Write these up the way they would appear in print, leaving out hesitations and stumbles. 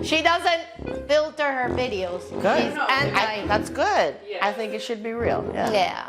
She doesn't filter her videos. Good. She's anti. That's good. I think it should be real. Yeah. Yeah.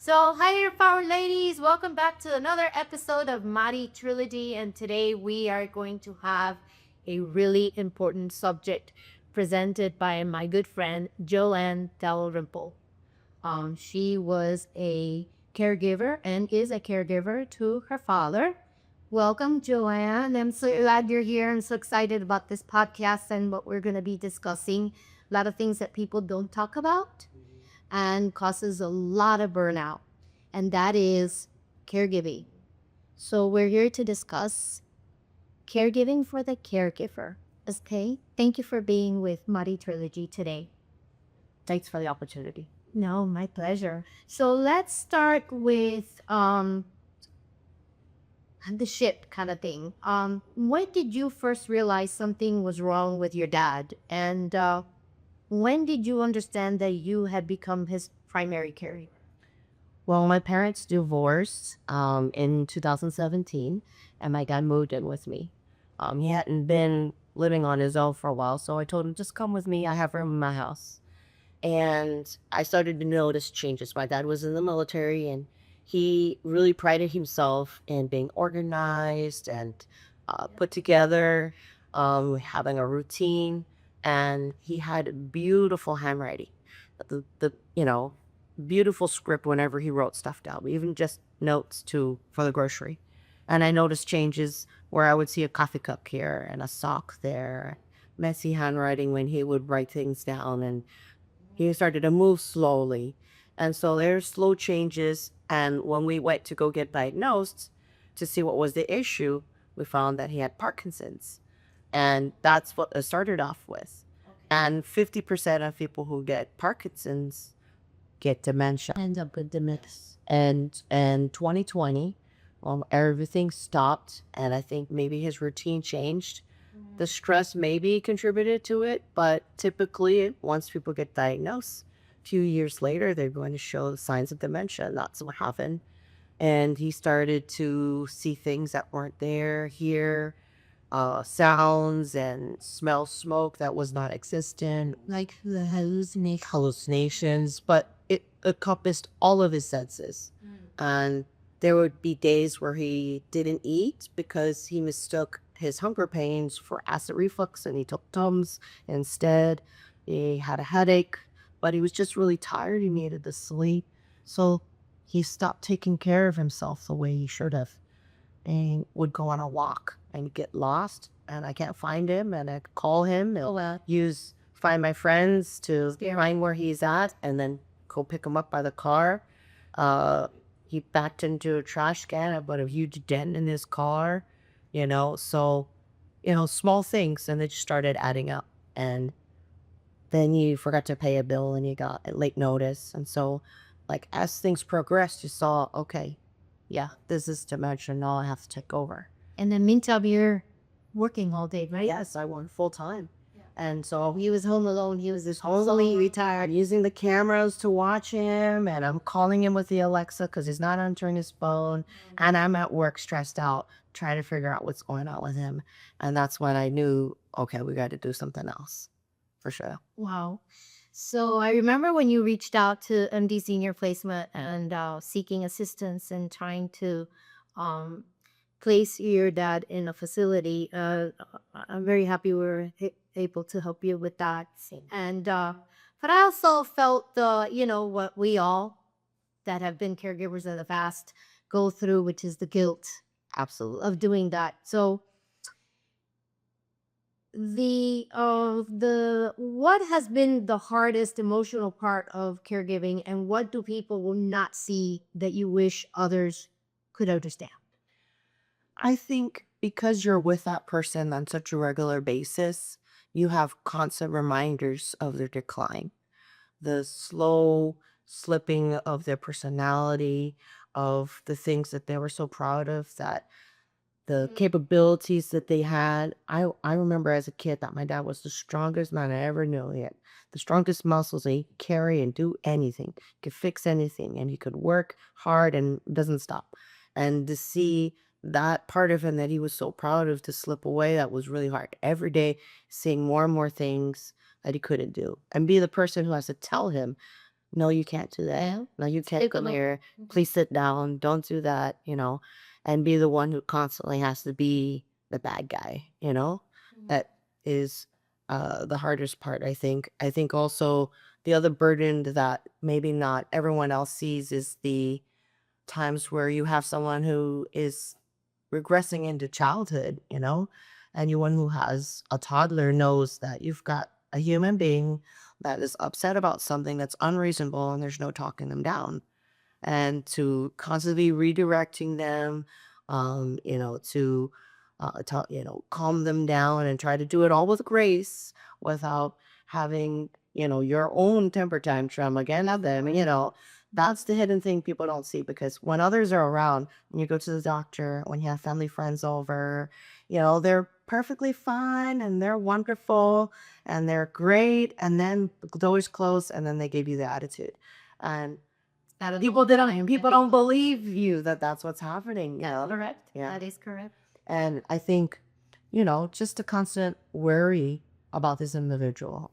So, hi here, power ladies. Welcome back to another episode of Madi Trilogy. And today we are going to have a really important subject presented by my good friend, Joanne Dalrymple. She was a caregiver and is a caregiver to her father. Welcome, Joanne. I'm so glad you're here. I'm so excited about this podcast and what we're going to be discussing. A lot of things that people don't talk about and causes a lot of burnout, and that is caregiving. So we're here to discuss caregiving for the caregiver. Okay? Thank you for being with Madi Trilogy today. Thanks for the opportunity. No, my pleasure. So let's start with the ship kind of thing. When did you first realize something was wrong with your dad? And when did you understand that you had become his primary caregiver? Well, my parents divorced in 2017, and my dad moved in with me. He hadn't been living on his own for a while, so I told him, just come with me. I have room in my house. And I started to notice changes. My dad was in the military, and he really prided himself in being organized and put together, having a routine. And he had beautiful handwriting, the beautiful script whenever he wrote stuff down, even just notes for the grocery. And I noticed changes where I would see a coffee cup here and a sock there, messy handwriting when he would write things down, and he started to move slowly. And so there's slow changes. And when we went to go get diagnosed to see what was the issue, we found that he had Parkinson's. And that's what it started off with. And 50% of people who get Parkinson's get dementia. End up with dementia. And in 2020, everything stopped. And I think maybe his routine changed. The stress maybe contributed to it, but typically once people get diagnosed, a few years later, they're going to show signs of dementia. And that's what happened. And he started to see things that weren't there, hear sounds and smell smoke that was not existent, Like the hallucinations, but it encompassed all of his senses. And there would be days where he didn't eat because he mistook his hunger pains for acid reflux, and he took Tums instead. He had a headache, but he was just really tired. He needed to sleep. So he stopped taking care of himself the way he should have, and would go on a walk and get lost, and I can't find him, and I call him. Find my friends to find where he's at, and then go pick him up by the car. He backed into a trash can, but a huge dent in his car, so, small things, and they just started adding up. And then you forgot to pay a bill, and you got a late notice. And so, like, as things progressed, you saw, okay, yeah, this is dementia. Now I have to take over. And then meantime, you're working all day, right? Yes, I went full time. And so He was home alone. He was just totally retired, using the cameras to watch him, and I'm calling him with the Alexa because he's not answering his phone. And I'm at work stressed out, trying to figure out what's going on with him. And that's when I knew, okay, we got to do something else, for sure. Wow. So I remember when you reached out to MD Senior Placement and seeking assistance and trying to place your dad in a facility. I'm very happy we were able to help you with that. And but I also felt what we all that have been caregivers in the past go through, which is the guilt Absolutely. of doing that. So the what has been the hardest emotional part of caregiving, and what do people will not see that you wish others could understand? I think because you're with that person on such a regular basis, you have constant reminders of their decline, the slow slipping of their personality, of the things that they were so proud of that the capabilities that they had. I remember as a kid that my dad was the strongest man I ever knew. He had the strongest muscles, and he could carry and do anything, could fix anything, and he could work hard and doesn't stop. And to see that part of him that he was so proud of to slip away, that was really hard. Every day, seeing more and more things that he couldn't do, and be the person who has to tell him, no, you can't do that. Yeah. No, you can't Take a come look. here. Please sit down. Don't do that, and be the one who constantly has to be the bad guy, That is the hardest part, I think. I think also the other burden that maybe not everyone else sees is the times where you have someone who is regressing into childhood, anyone who has a toddler knows that you've got a human being that is upset about something that's unreasonable and there's no talking them down. And to constantly redirecting them, to calm them down and try to do it all with grace without having, your own temper tantrum again at them, that's the hidden thing people don't see, because when others are around, when you go to the doctor, when you have family friends over, they're perfectly fine and they're wonderful and they're great. And then the door's closed and then they give you the attitude. And people don't believe you that that's what's happening. Correct. Yeah. That is correct. And I think, just a constant worry about this individual,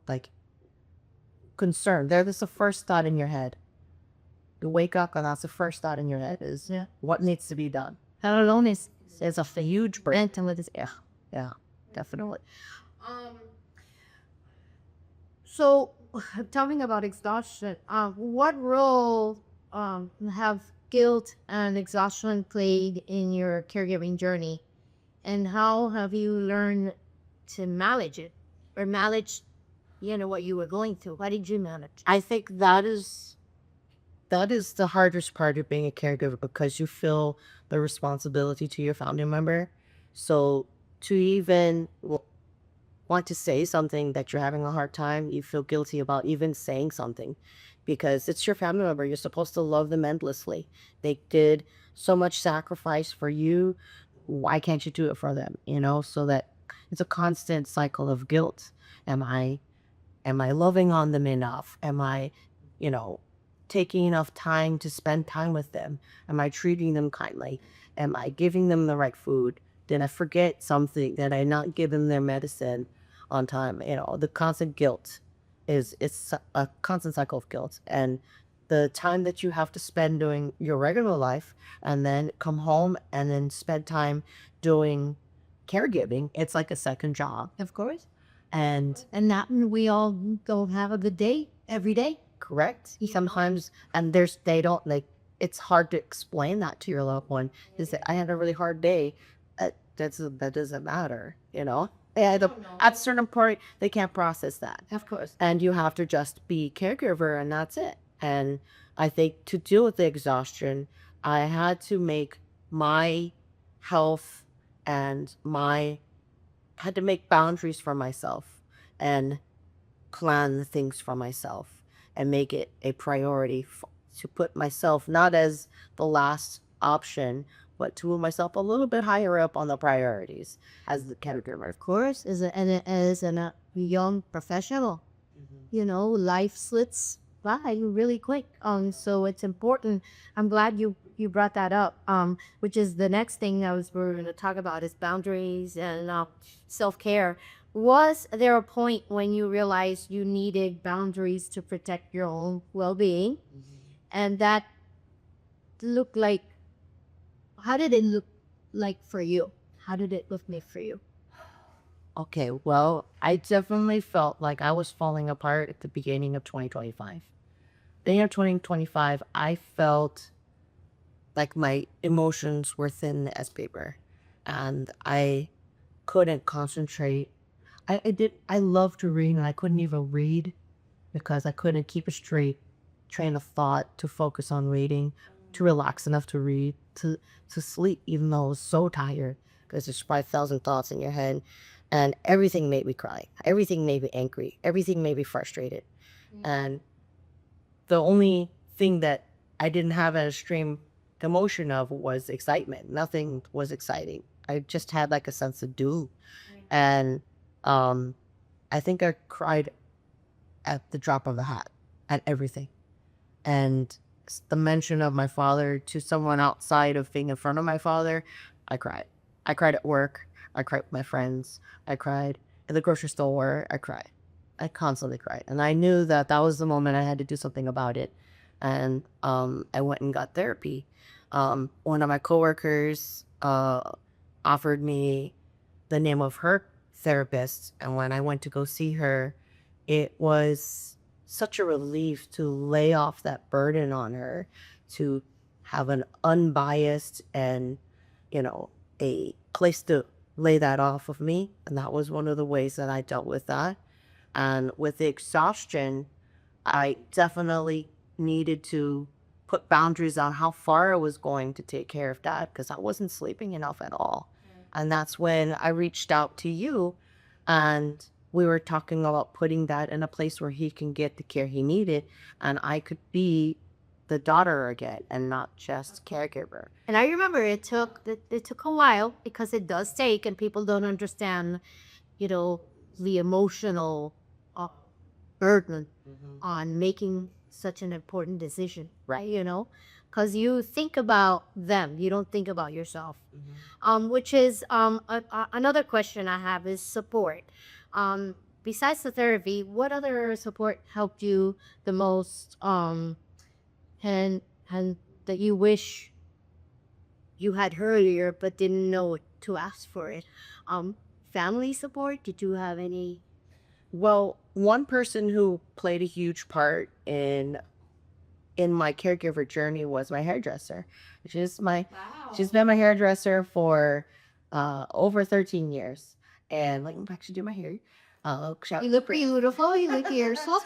like concern. That's the first thought in your head. You wake up and that's the first thought in your head is what needs to be done. That alone It's a huge break. mental with this. Yeah, definitely. So, talking about exhaustion, what role have guilt and exhaustion played in your caregiving journey, and how have you learned to manage it, or manage, what you were going through? How did you manage? I think that is the hardest part of being a caregiver, because you feel the responsibility to your family member. So to even want to say something that you're having a hard time, you feel guilty about even saying something, because it's your family member. You're supposed to love them endlessly. They did so much sacrifice for you. Why can't you do it for them? So that it's a constant cycle of guilt. Am I loving on them enough? Am I, you know, taking enough time to spend time with them? Am I treating them kindly? Am I giving them the right food? Did I forget something? Did I not give them their medicine on time? The constant guilt it's a constant cycle of guilt. And the time that you have to spend doing your regular life and then come home and then spend time doing caregiving, it's like a second job. Of course. And And that we all don't have a good day every day. correct, sometimes, and they don't like, it's hard to explain that to your loved one, is that I had a really hard day. That doesn't matter. At a certain point they can't process that, Of course. and you have to just be caregiver, and that's it. And I think to deal with the exhaustion, I had to make my health and my had to make boundaries for myself and plan things for myself and make it a priority to put myself not as the last option, but to move myself a little bit higher up on the priorities as the caregiver. Of course, as a young professional, life slips by really quick. So it's important. I'm glad you brought that up. Which is the next thing we're going to talk about is boundaries and self-care. Was there a point when you realized you needed boundaries to protect your own well-being, and that looked like? How did it look like for you? How did it look like for you? Okay, well, I definitely felt like I was falling apart at the beginning of 2025. Beginning of 2025, I felt like my emotions were thin as paper, and I couldn't concentrate. I love to read, and I couldn't even read because I couldn't keep a straight train of thought to focus on reading, to relax enough to read, to sleep, even though I was so tired, because there's 5,000 thoughts in your head, and everything made me cry. Everything made me angry. Everything made me frustrated. And the only thing that I didn't have an extreme the emotion of was excitement. Nothing was exciting. I just had like a sense of doom. And um, I think I cried at the drop of a hat at everything. And the mention of my father to someone outside of being in front of my father, I cried. I cried at work. I cried with my friends. I cried in the grocery store. I cried. I constantly cried. And I knew that that was the moment I had to do something about it. And I went and got therapy. One of my coworkers offered me the name of her therapist. And when I went to go see her, it was such a relief to lay off that burden on her, to have an unbiased and, a place to lay that off of me. And that was one of the ways that I dealt with that. And with the exhaustion, I definitely needed to put boundaries on how far I was going to take care of Dad because I wasn't sleeping enough at all. And that's when I reached out to you and we were talking about putting Dad in a place where he can get the care he needed and I could be the daughter again and not just caregiver. And I remember it took a while because it does take, and people don't understand, you know, the emotional uh, burden on making such an important decision, right? Because you think about them, you don't think about yourself. Which is another question I have is support. Besides the therapy, what other support helped you the most? And that you wish you had earlier but didn't know to ask for it. Um, Family support. Did you have any? Well, one person who played a huge part in my caregiver journey was my hairdresser. She's been my hairdresser for over 13 years. And like I'm actually do my hair. You look beautiful. You look yourself.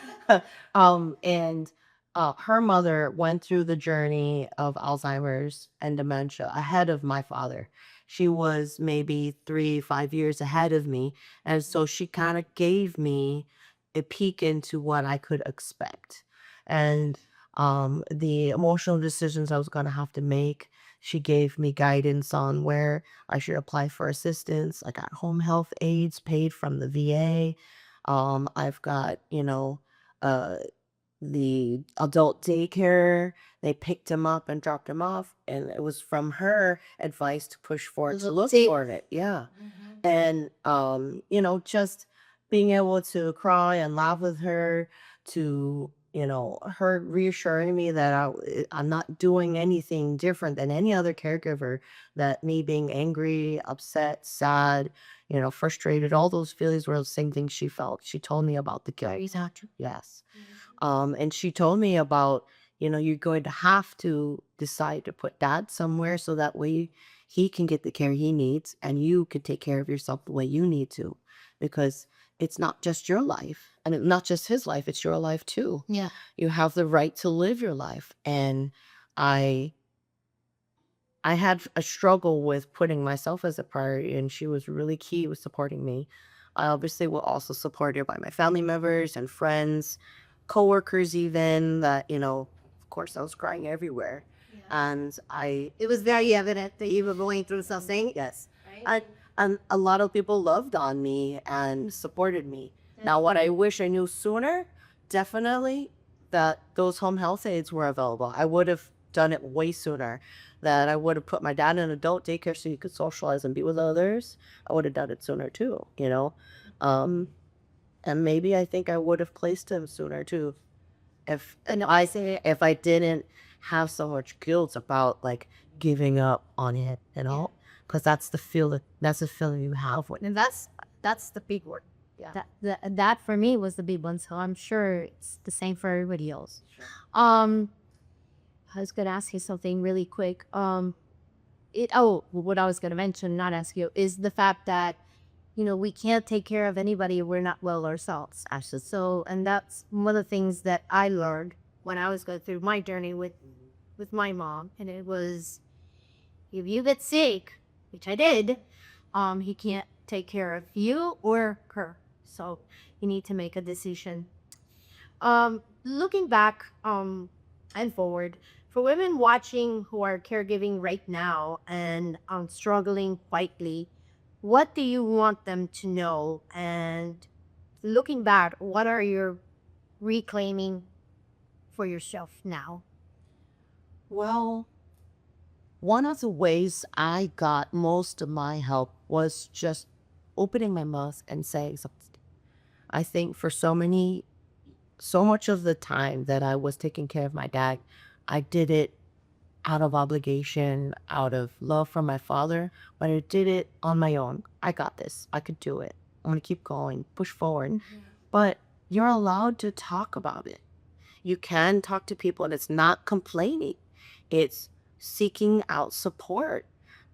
And her mother went through the journey of Alzheimer's and dementia ahead of my father. She was maybe 3, 5 years ahead of me. And so she kind of gave me a peek into what I could expect. And the emotional decisions I was going to have to make. She gave me guidance on where I should apply for assistance. I got home health aides paid from the VA. I've got, uh, the adult daycare. They picked him up and dropped him off. And it was from her advice to push for it, to look for it. Yeah. And, just being able to cry and laugh with her, to, her reassuring me that I'm not doing anything different than any other caregiver, that me being angry, upset, sad, frustrated, all those feelings were the same things she felt. She told me about the guilt. Yes. And she told me about, you're going to have to decide to put Dad somewhere so that way he can get the care he needs and you can take care of yourself the way you need to. Because it's not just your life and not just his life, it's your life too. Yeah. You have the right to live your life. And I I had a struggle with putting myself as a priority, and she was really key with supporting me. I obviously was also supported by my family members and friends, coworkers, even that, of course, I was crying everywhere. And It was very evident that you were going through something. yes, Right? and a lot of people loved on me and supported me. Now, what I wish I knew sooner, definitely that those home health aides were available. I would have done it way sooner. That I would have put my dad in adult daycare so he could socialize and be with others. I would have done it sooner too. Um, and maybe I think I would have placed him sooner too if I didn't have so much guilt about like giving up on it. Because that's the feeling you have when And that's the big word. yeah. That for me was the big one. So I'm sure it's the same for everybody else. Um, I was gonna ask you something really quick. What I was gonna mention, not ask you, is the fact that we can't take care of anybody if we're not well ourselves. Absolutely. So, and that's one of the things that I learned when I was going through my journey with my mom, and it was, if you get sick, which I did, he can't take care of you or her. So you need to make a decision. Looking back, and forward. For women watching who are caregiving right now and struggling quietly, what do you want them to know? And looking back, what are your reclaiming for yourself now? Well, one of the ways I got most of my help was just opening my mouth and saying something. I think for so much of the time that I was taking care of my dad, I did it out of obligation, out of love for my father, but I did it on my own. I got this. I could do it. I'm going to keep going, push forward. But you're allowed to talk about it. You can talk to people, and it's not complaining, it's seeking out support.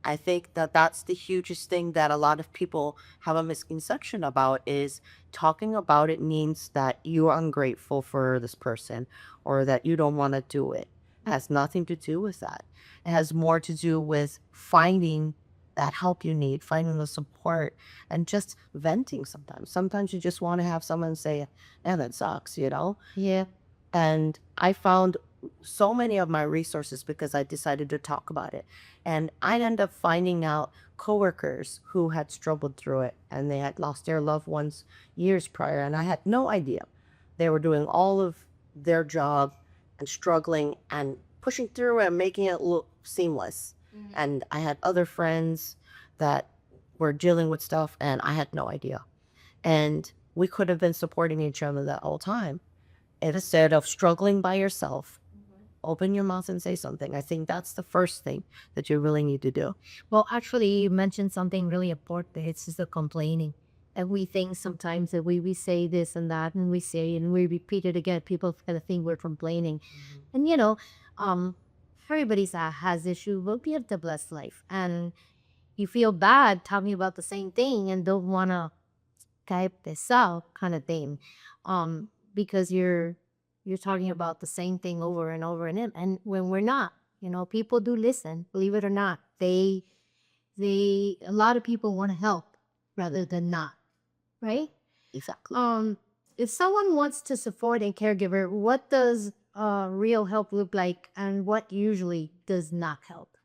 I think that that's the hugest thing that a lot of people have a misconception about is talking about it means that you are ungrateful for this person or that you don't want to do it. It has nothing to do with that. It has more to do with finding that help you need, finding the support, and just venting sometimes. Sometimes you just want to have someone say, "Man, that sucks," you know? Yeah. And I found so many of my resources because I decided to talk about it. And I ended up finding out coworkers who had struggled through it and they had lost their loved ones years prior. And I had no idea. They were doing all of their job and struggling and pushing through and making it look seamless. And I had other friends that were dealing with stuff and I had no idea. And we could have been supporting each other that whole time instead of struggling by yourself. Open your mouth and say something. I think that's the first thing that you really need to do. Well, actually, you mentioned something really important. It's just the complaining. And we think sometimes that we say this and that, and we say and we repeat it again. People kind of think we're complaining. And, um, everybody's has issue, but we have the blessed life. And you feel bad talking about the same thing and don't want to type this out kind of thing. Because you're talking about the same thing over and over and when we're not, people do listen, believe it or not. They a lot of people want to help rather than not, right? Exactly. If someone wants to support a caregiver, what does real help look like and what usually does not help?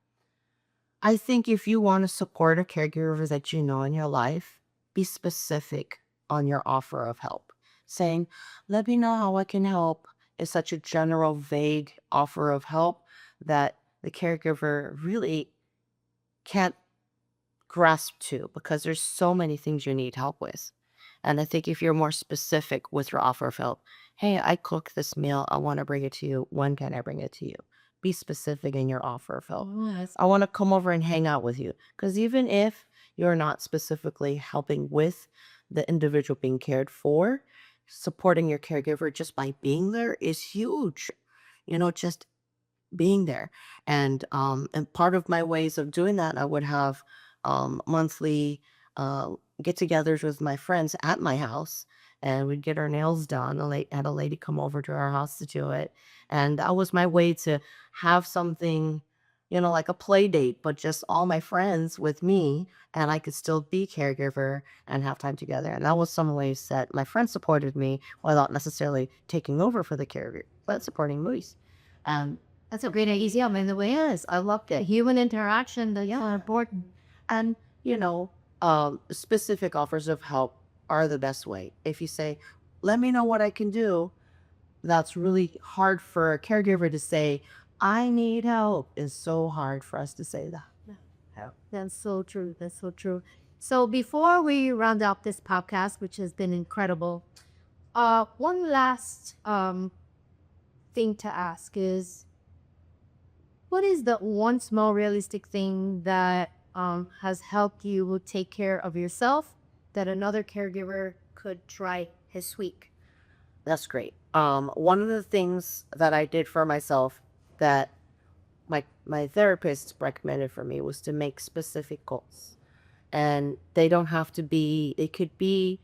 I think if you want to support a caregiver that you know in your life, be specific on your offer of help. Saying, let me know how I can help is such a general, vague offer of help that the caregiver really can't grasp to because there's so many things you need help with. And I think if you're more specific with your offer of help, hey, I cooked this meal. I want to bring it to you. When can I bring it to you? Be specific in your offer of help. Yes. I want to come over and hang out with you. Because even if you're not specifically helping with the individual being cared for, supporting your caregiver just by being there is huge. Just being there. And part of my ways of doing that, I would have monthly get-togethers with my friends at my house, and we'd get our nails done. Had a lady come over to our house to do it, and that was my way to have something, like a play date, but just all my friends with me, and I could still be caregiver and have time together. And that was some ways that my friends supported me without necessarily taking over for the caregiver, but supporting Luis. Um, That's a great idea. I mean, the way is, I love the human interaction. The yeah, important. And, specific offers of help are the best way. If you say, let me know what I can do, that's really hard for a caregiver to say, I need help. It's so hard for us to say that. Yeah. That's so true. That's so true. So before we round up this podcast, which has been incredible, one last thing to ask is, what is the one small realistic thing that has helped you take care of yourself that another caregiver could try this week? That's great. One of the things that I did for myself that my therapist recommended for me was to make specific goals. And they don't have to be, it could be,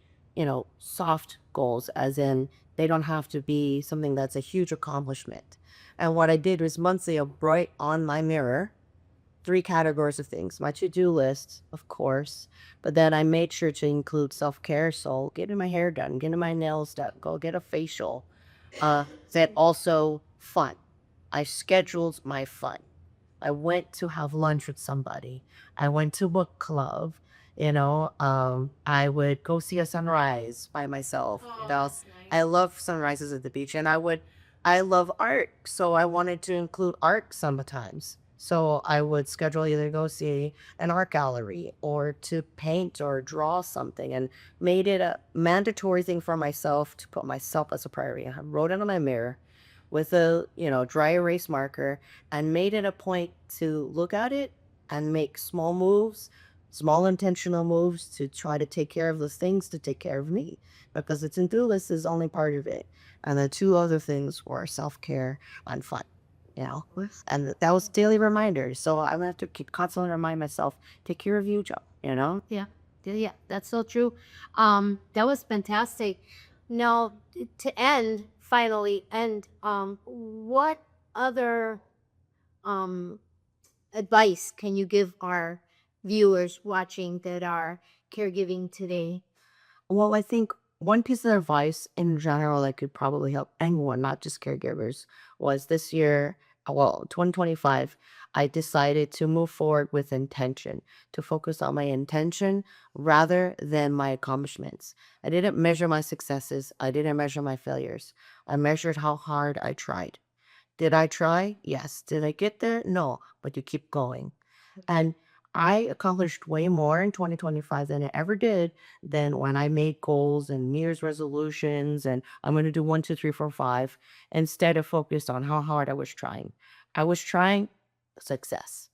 soft goals, as in they don't have to be something that's a huge accomplishment. And what I did was monthly, I write on my mirror 3 categories of things. My to-do list, of course, but then I made sure to include self-care. So getting my hair done, getting my nails done, go get a facial. That also fun. I scheduled my fun. I went to have lunch with somebody. I went to book club. I would go see a sunrise by myself. I love sunrises at the beach, and I love art, so I wanted to include art sometimes. So I would schedule either go see an art gallery or to paint or draw something, and made it a mandatory thing for myself to put myself as a priority. I wrote it on my mirror with a dry erase marker, and made it a point to look at it and make small moves, small intentional moves to try to take care of those things, to take care of me, because the to-do list is only part of it. And the two other things were self-care and fun. And that was daily reminders. So I'm gonna have to keep constantly remind myself, take care of you, Joe. Yeah. Yeah, that's so true. That was fantastic. Now, to finally end, what other um advice can you give our viewers watching that are caregiving today? Well, I think one piece of advice in general that could probably help anyone, not just caregivers, was this year, 2025, I decided to move forward with intention, to focus on my intention rather than my accomplishments. I didn't measure my successes, I didn't measure my failures. I measured how hard I tried. Did I try? Yes. Did I get there? No, but you keep going. And I accomplished way more in 2025 than I ever did than when I made goals and New Year's resolutions and I'm going to do one, two, three, four, five, instead of focused on how hard I was trying. I was trying success.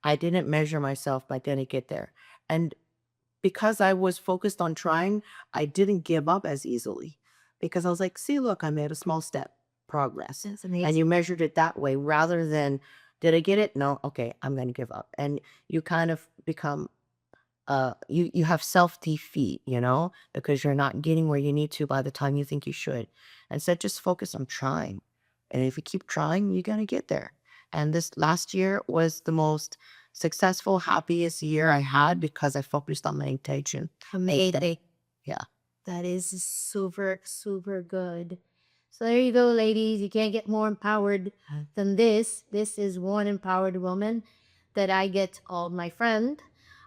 I didn't measure myself, but I didn't get there. And because I was focused on trying, I didn't give up as easily because I was like, see, look, I made a small step, progress. That's And amazing. you measured it that way rather than, did I get it? No. Okay, I'm going to give up. And you kind of become, you have self defeat, because you're not getting where you need to by the time you think you should. Instead, just focus on trying. And if you keep trying, you're going to get there. And this last year was the most successful, happiest year I had because I focused on my intention. Amazing. Yeah. That is super, super good. So there you go, ladies. You can't get more empowered than this. This is one empowered woman that I get called my friend.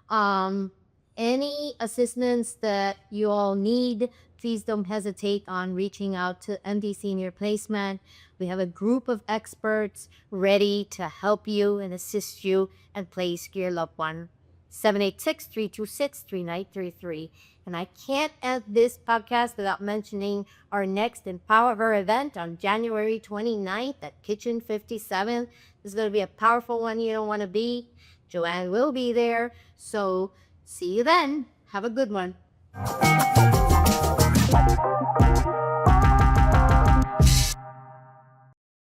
Um, any assistance that you all need, please don't hesitate on reaching out to MD Senior Placement. We have a group of experts ready to help you and assist you and place your loved one. 786-326-3933. And I can't end this podcast without mentioning our next Empower Her event on January 29th at Kitchen 57. This is going to be a powerful one you don't want to be. Joanne will be there. So see you then. Have a good one.